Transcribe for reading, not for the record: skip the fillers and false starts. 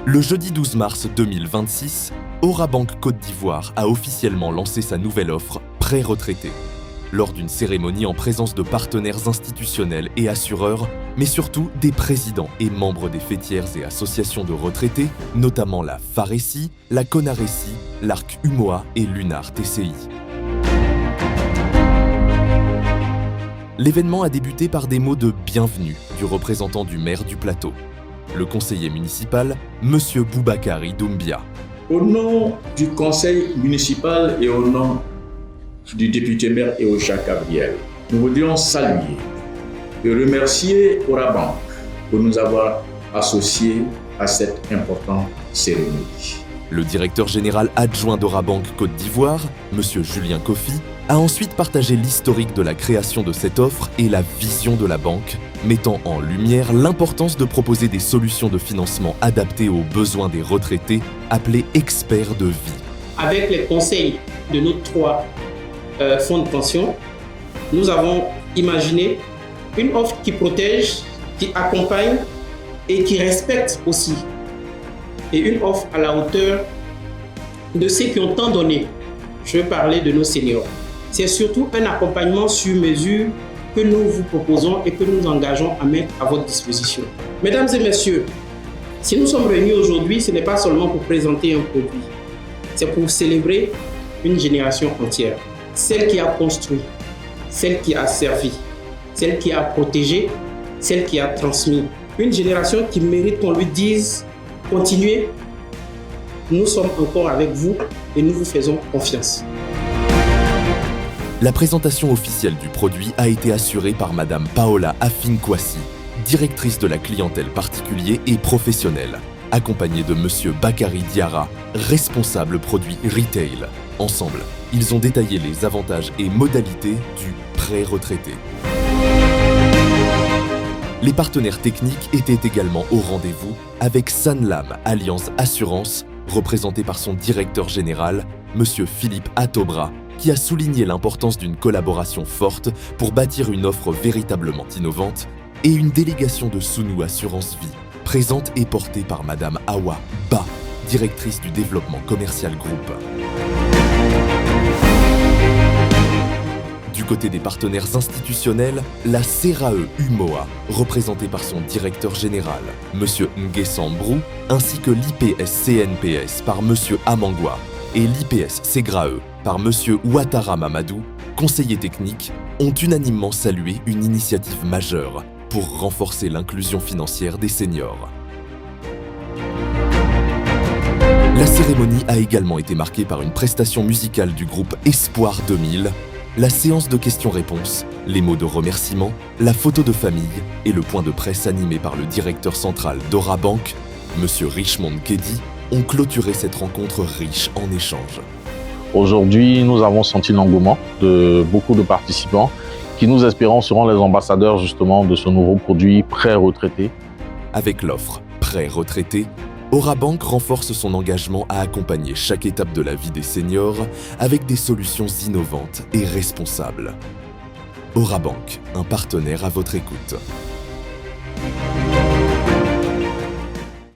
Le jeudi 12 mars 2026, Orabank Côte d'Ivoire a officiellement lancé sa nouvelle offre pré-retraité. Lors d'une cérémonie en présence de partenaires institutionnels et assureurs, mais surtout des présidents et membres des fêtières et associations de retraités, notamment la FARECI, la CONARECI, l'ARC UMOA et l'UNAR TCI. L'événement a débuté par des mots de bienvenue du représentant du maire du plateau, le conseiller municipal, M. Boubakary Doumbia. Au nom du conseil municipal et au nom du député maire Eocha Gabriel, nous voudrions saluer et remercier Orabank pour nous avoir associés à cette importante cérémonie. Le directeur général adjoint d'Orabank Côte d'Ivoire, M. Julien Kofi, a ensuite partagé l'historique de la création de cette offre et la vision de la banque, mettant en lumière l'importance de proposer des solutions de financement adaptées aux besoins des retraités, appelés experts de vie. Avec les conseils de nos 3 fonds de pension, nous avons imaginé une offre qui protège, qui accompagne et qui respecte aussi. Et une offre à la hauteur de ceux qui ont tant donné. Je veux parler de nos seniors. C'est surtout un accompagnement sur mesure que nous vous proposons et que nous engageons à mettre à votre disposition. Mesdames et messieurs, si nous sommes réunis aujourd'hui, ce n'est pas seulement pour présenter un produit, c'est pour célébrer une génération entière. Celle qui a construit, celle qui a servi, celle qui a protégé, celle qui a transmis. Une génération qui mérite qu'on lui dise « Continuez, nous sommes encore avec vous et nous vous faisons confiance ». La présentation officielle du produit a été assurée par Madame Paola Afinkwasi, directrice de la clientèle particulier et professionnelle, accompagnée de Monsieur Bakary Diarra, responsable produit retail. Ensemble, ils ont détaillé les avantages et modalités du pré-retraité. Les partenaires techniques étaient également au rendez-vous avec Sanlam Alliance Assurance, représenté par son directeur général, Monsieur Philippe Atobra, qui a souligné l'importance d'une collaboration forte pour bâtir une offre véritablement innovante, et une délégation de Sounou Assurance Vie, présente et portée par Madame Awa Ba, directrice du développement commercial groupe. Du côté des partenaires institutionnels, la CERAE UMOA, représentée par son directeur général, M. Nguessan Brou, ainsi que l'IPS CNPS par M. Amangwa et l'IPS SEGRAE par M. Ouattara Mamadou, conseillers techniques, ont unanimement salué une initiative majeure pour renforcer l'inclusion financière des seniors. La cérémonie a également été marquée par une prestation musicale du groupe Espoir 2000, la séance de questions-réponses, les mots de remerciement, la photo de famille et le point de presse animé par le directeur central d'Orabank, M. Richmond Kedi, ont clôturé cette rencontre riche en échanges. Aujourd'hui, nous avons senti l'engouement de beaucoup de participants qui, nous espérons, seront les ambassadeurs justement de ce nouveau produit pré-retraité. Avec l'offre pré-retraité, Orabank renforce son engagement à accompagner chaque étape de la vie des seniors avec des solutions innovantes et responsables. Orabank, un partenaire à votre écoute.